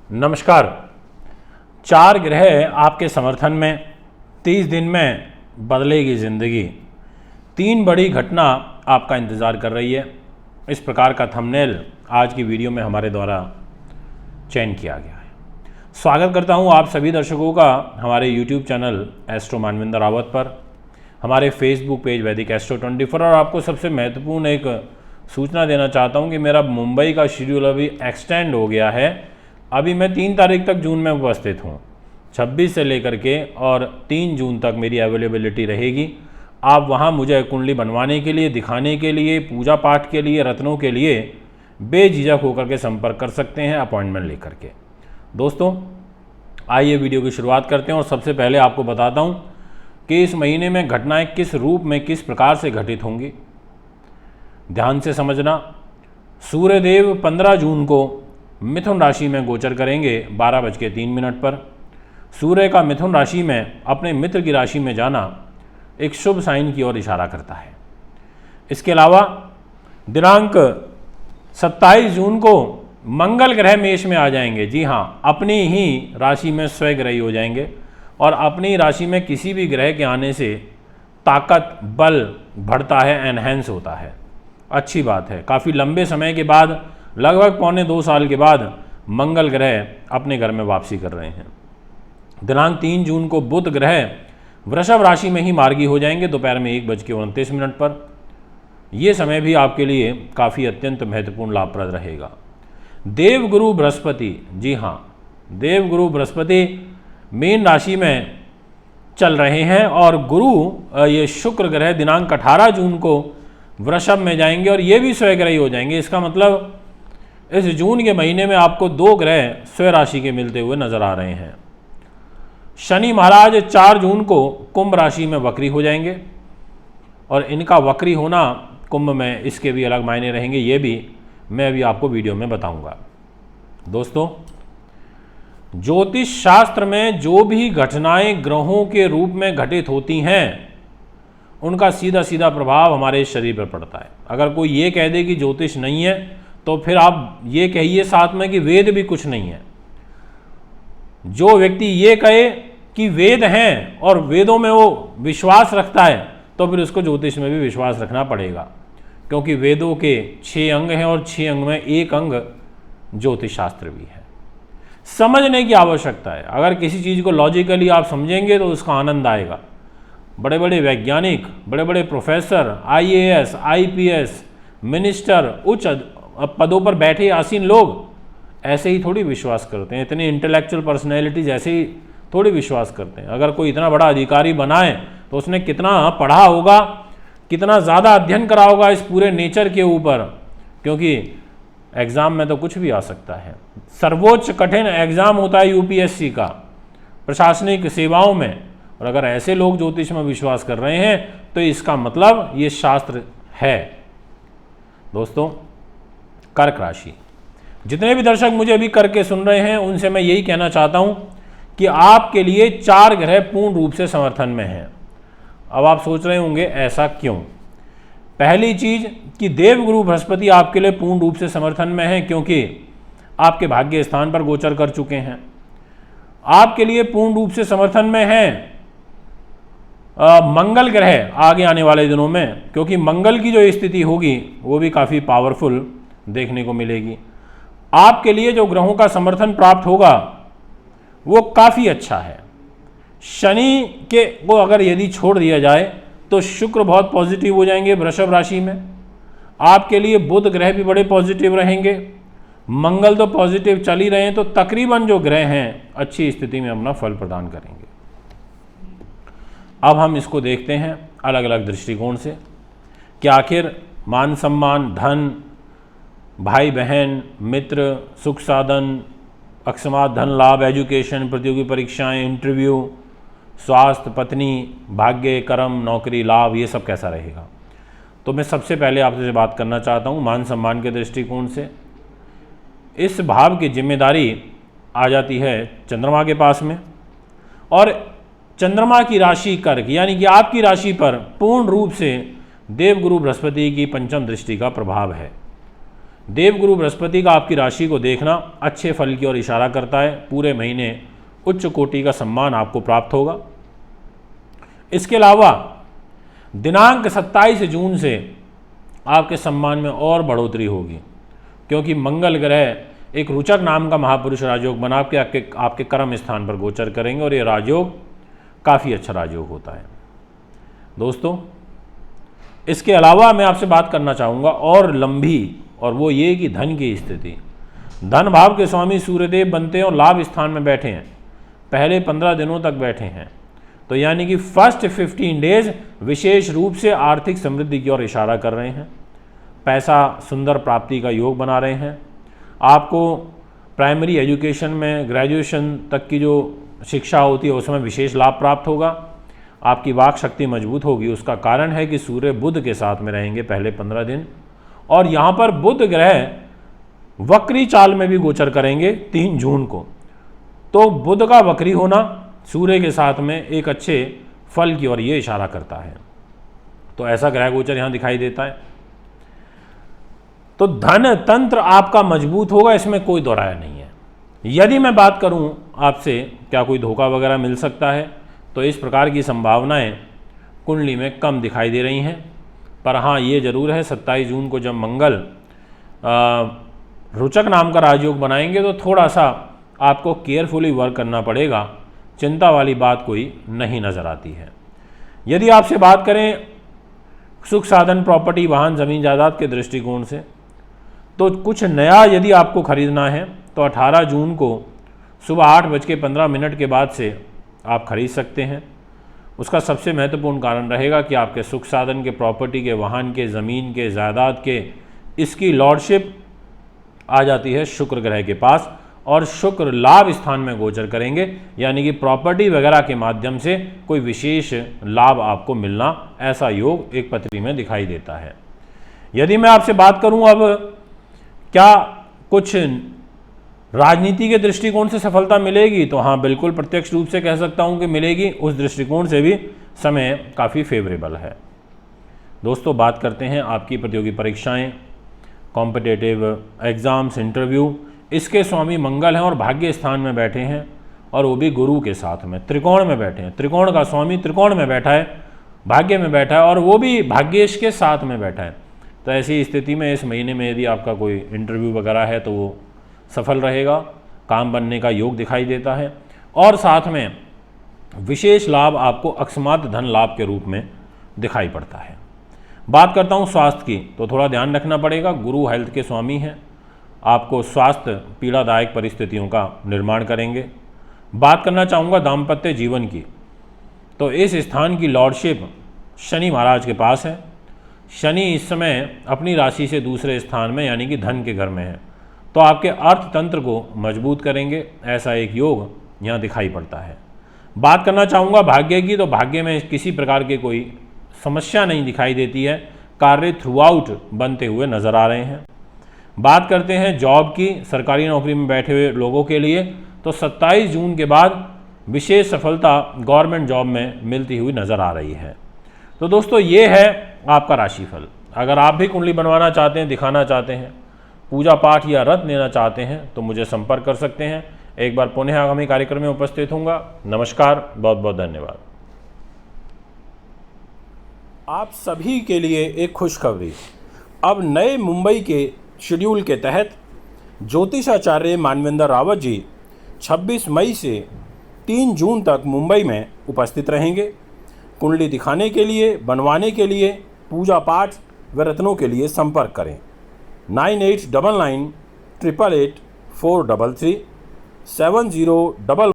नमस्कार। 4 ग्रह आपके समर्थन में, 30 दिन में बदलेगी ज़िंदगी। 3 बड़ी घटना आपका इंतज़ार कर रही है। इस प्रकार का थंबनेल आज की वीडियो में हमारे द्वारा चयन किया गया है। स्वागत करता हूं आप सभी दर्शकों का हमारे YouTube channel astro Manvinder Rawat पर, हमारे फेसबुक पेज वैदिक एस्ट्रो 24। और आपको सबसे महत्वपूर्ण एक सूचना देना चाहता हूं कि मेरा मुंबई का शेड्यूल अभी एक्सटेंड हो गया है। अभी मैं 3 तारीख तक जून में उपस्थित हूँ, 26 से लेकर के और 3 जून तक मेरी अवेलेबिलिटी रहेगी। आप वहाँ मुझे कुंडली बनवाने के लिए, दिखाने के लिए, पूजा पाठ के लिए, रत्नों के लिए बेझिझक होकर के संपर्क कर सकते हैं अपॉइंटमेंट लेकर के। दोस्तों, आइए वीडियो की शुरुआत करते हैं और सबसे पहले आपको बताता हूँ कि इस महीने में घटनाएं किस रूप में, किस प्रकार से घटित होंगी। ध्यान से समझना। सूर्यदेव 15 जून को मिथुन राशि में गोचर करेंगे 12:03 पर। सूर्य का मिथुन राशि में अपने मित्र की राशि में जाना एक शुभ साइन की ओर इशारा करता है। इसके अलावा दिनांक 27 जून को मंगल ग्रह मेष में आ जाएंगे। जी हाँ, अपनी ही राशि में स्वग्रही हो जाएंगे और अपनी राशि में किसी भी ग्रह के आने से ताकत, बल बढ़ता है, एनहेंस होता है। अच्छी बात है। काफ़ी लंबे समय के बाद, लगभग 1.25 साल के बाद मंगल ग्रह अपने घर में वापसी कर रहे हैं। दिनांक 3 जून को बुध ग्रह वृषभ राशि में ही मार्गी हो जाएंगे दोपहर में 1:29 पर। यह समय भी आपके लिए काफ़ी अत्यंत महत्वपूर्ण लाभप्रद रहेगा। देवगुरु बृहस्पति, जी हाँ, देवगुरु बृहस्पति मीन राशि में चल रहे हैं और गुरु ये शुक्र ग्रह दिनांक 18 जून को वृषभ में जाएंगे और ये भी स्वग्रही हो जाएंगे। इसका मतलब इस जून के महीने में आपको 2 ग्रह स्व राशि के मिलते हुए नजर आ रहे हैं। शनि महाराज 4 जून को कुंभ राशि में वक्री हो जाएंगे और इनका वक्री होना कुंभ में, इसके भी अलग मायने रहेंगे। ये भी मैं अभी आपको वीडियो में बताऊंगा। दोस्तों, ज्योतिष शास्त्र में जो भी घटनाएं ग्रहों के रूप में घटित होती हैं, उनका सीधा सीधा प्रभाव हमारे शरीर पर पड़ता है। अगर कोई ये कह दे कि ज्योतिष नहीं है, तो फिर आप ये कहिए साथ में कि वेद भी कुछ नहीं है। जो व्यक्ति ये कहे कि वेद हैं और वेदों में वो विश्वास रखता है, तो फिर उसको ज्योतिष में भी विश्वास रखना पड़ेगा, क्योंकि वेदों के 6 अंग हैं और 6 अंग में एक अंग ज्योतिष शास्त्र भी है। समझने की आवश्यकता है। अगर किसी चीज़ को लॉजिकली आप समझेंगे तो उसका आनंद आएगा। बड़े बड़े वैज्ञानिक, बड़े बड़े प्रोफेसर, IAS, IPS, मिनिस्टर, उच्च पदों पर बैठे आसीन लोग ऐसे ही थोड़ी विश्वास करते हैं। इतने इंटेलेक्चुअल पर्सनैलिटीज ऐसे ही थोड़ी विश्वास करते हैं। अगर कोई इतना बड़ा अधिकारी बना है तो उसने कितना पढ़ा होगा, कितना ज़्यादा अध्ययन करा होगा इस पूरे नेचर के ऊपर, क्योंकि एग्ज़ाम में तो कुछ भी आ सकता है। सर्वोच्च कठिन एग्ज़ाम होता है UPSC का, प्रशासनिक सेवाओं में। और अगर ऐसे लोग ज्योतिष में विश्वास कर रहे हैं तो इसका मतलब ये शास्त्र है। दोस्तों, कर्क राशि, जितने भी दर्शक मुझे अभी करके सुन रहे हैं उनसे मैं यही कहना चाहता हूं कि आपके लिए 4 ग्रह पूर्ण रूप से समर्थन में हैं। अब आप सोच रहे होंगे ऐसा क्यों? पहली चीज कि देवगुरु बृहस्पति आपके लिए पूर्ण रूप से समर्थन में है, क्योंकि आपके भाग्य स्थान पर गोचर कर चुके हैं। आपके लिए पूर्ण रूप से समर्थन में है मंगल ग्रह आगे आने वाले दिनों में, क्योंकि मंगल की जो स्थिति होगी वो भी काफ़ी पावरफुल देखने को मिलेगी। आपके लिए जो ग्रहों का समर्थन प्राप्त होगा वो काफ़ी अच्छा है। शनि के को अगर यदि छोड़ दिया जाए तो शुक्र बहुत पॉजिटिव हो जाएंगे वृषभ राशि में। आपके लिए बुध ग्रह भी बड़े पॉजिटिव रहेंगे। मंगल तो पॉजिटिव चल ही रहे हैं, तो तकरीबन जो ग्रह हैं अच्छी स्थिति में अपना फल प्रदान करेंगे। अब हम इसको देखते हैं अलग अलग दृष्टिकोण से कि आखिर मान सम्मान, धन, भाई बहन, मित्र, सुख साधन, अकस्मात धन लाभ, एजुकेशन, प्रतियोगी परीक्षाएं, इंटरव्यू, स्वास्थ्य, पत्नी, भाग्य, कर्म, नौकरी, लाभ, ये सब कैसा रहेगा। तो मैं सबसे पहले आपसे बात करना चाहता हूँ मान सम्मान के दृष्टिकोण से। इस भाव की जिम्मेदारी आ जाती है चंद्रमा के पास में, और चंद्रमा की राशि कर्क यानी कि आपकी राशि पर पूर्ण रूप से देवगुरु बृहस्पति की पंचम दृष्टि का प्रभाव है। देवगुरु बृहस्पति का आपकी राशि को देखना अच्छे फल की ओर इशारा करता है। पूरे महीने उच्च कोटि का सम्मान आपको प्राप्त होगा। इसके अलावा दिनांक 27 जून से आपके सम्मान में और बढ़ोतरी होगी, क्योंकि मंगल ग्रह एक रुचक नाम का महापुरुष राजयोग बना के आपके कर्म स्थान पर गोचर करेंगे और ये राजयोग काफ़ी अच्छा राजयोग होता है। दोस्तों, इसके अलावा मैं आपसे बात करना चाहूँगा और लंबी, और वो ये कि धन की स्थिति। धन भाव के स्वामी सूर्यदेव बनते हैं और लाभ स्थान में बैठे हैं, पहले 15 दिनों तक बैठे हैं। तो यानी कि फर्स्ट 15 डेज विशेष रूप से आर्थिक समृद्धि की ओर इशारा कर रहे हैं। पैसा सुंदर प्राप्ति का योग बना रहे हैं। आपको प्राइमरी एजुकेशन में ग्रेजुएशन तक की जो शिक्षा होती है उसमें विशेष लाभ प्राप्त होगा। आपकी वाक शक्ति मजबूत होगी। उसका कारण है कि सूर्य बुध के साथ में रहेंगे पहले 15 दिन, और यहाँ पर बुध ग्रह वक्री चाल में भी गोचर करेंगे 3 जून को। तो बुध का वक्री होना सूर्य के साथ में एक अच्छे फल की ओर ये इशारा करता है। तो ऐसा ग्रह गोचर यहाँ दिखाई देता है। तो धन तंत्र आपका मजबूत होगा, इसमें कोई दो राय नहीं है। यदि मैं बात करूं आपसे क्या कोई धोखा वगैरह मिल सकता है, तो इस प्रकार की संभावनाएं कुंडली में कम दिखाई दे रही हैं। पर हाँ, ये जरूर है 27 जून को जब मंगल रुचक नाम का राजयोग बनाएंगे तो थोड़ा सा आपको केयरफुली वर्क करना पड़ेगा। चिंता वाली बात कोई नहीं नज़र आती है। यदि आपसे बात करें सुख साधन, प्रॉपर्टी, वाहन, ज़मीन जायदाद के दृष्टिकोण से, तो कुछ नया यदि आपको खरीदना है तो 18 जून को सुबह 8:15 के बाद से आप खरीद सकते हैं। उसका सबसे महत्वपूर्ण कारण रहेगा कि आपके सुख साधन के, प्रॉपर्टी के, वाहन के, ज़मीन के, जायदाद के, इसकी लॉर्डशिप आ जाती है शुक्र ग्रह के पास, और शुक्र लाभ स्थान में गोचर करेंगे। यानी कि प्रॉपर्टी वगैरह के माध्यम से कोई विशेष लाभ आपको मिलना, ऐसा योग एक पत्री में दिखाई देता है। यदि मैं आपसे बात करूं अब क्या कुछ राजनीति के दृष्टिकोण से सफलता मिलेगी, तो हाँ, बिल्कुल प्रत्यक्ष रूप से कह सकता हूँ कि मिलेगी। उस दृष्टिकोण से भी समय काफ़ी फेवरेबल है। दोस्तों, बात करते हैं आपकी प्रतियोगी परीक्षाएं, कॉम्पिटिटिव एग्ज़ाम्स, इंटरव्यू। इसके स्वामी मंगल हैं और भाग्य स्थान में बैठे हैं, और वो भी गुरु के साथ में त्रिकोण में बैठे हैं। त्रिकोण का स्वामी त्रिकोण में बैठा है, भाग्य में बैठा है, और वो भी भाग्येश के साथ में बैठा है। तो ऐसी स्थिति में इस महीने में यदि आपका कोई इंटरव्यू वगैरह है तो वो सफल रहेगा, काम बनने का योग दिखाई देता है, और साथ में विशेष लाभ आपको अकस्मात धन लाभ के रूप में दिखाई पड़ता है। बात करता हूँ स्वास्थ्य की, तो थोड़ा ध्यान रखना पड़ेगा। गुरु हेल्थ के स्वामी हैं, आपको स्वास्थ्य पीड़ादायक परिस्थितियों का निर्माण करेंगे। बात करना चाहूँगा दाम्पत्य जीवन की, तो इस स्थान की लॉर्डशिप शनि महाराज के पास है। शनि इस समय अपनी राशि से दूसरे स्थान में यानी कि धन के घर में है, तो आपके अर्थतंत्र को मजबूत करेंगे, ऐसा एक योग यहाँ दिखाई पड़ता है। बात करना चाहूँगा भाग्य की, तो भाग्य में किसी प्रकार की कोई समस्या नहीं दिखाई देती है। कार्य थ्रू आउट बनते हुए नजर आ रहे हैं। बात करते हैं जॉब की, सरकारी नौकरी में बैठे हुए लोगों के लिए, तो 27 जून के बाद विशेष सफलता गवर्नमेंट जॉब में मिलती हुई नज़र आ रही है। तो दोस्तों, ये है आपका राशिफल। अगर आप भी कुंडली बनवाना चाहते हैं, दिखाना चाहते हैं, पूजा पाठ या व्रत लेना चाहते हैं, तो मुझे संपर्क कर सकते हैं। एक बार पुनः आगामी कार्यक्रम में उपस्थित होऊंगा। नमस्कार, बहुत बहुत धन्यवाद। आप सभी के लिए एक खुशखबरी। अब नए मुंबई के शेड्यूल के तहत ज्योतिषाचार्य मानवेंद्र रावत जी 26 मई से 3 जून तक मुंबई में उपस्थित रहेंगे। कुंडली दिखाने के लिए, बनवाने के लिए, पूजा पाठ व रत्नों के लिए संपर्क करें 9899 888 433 70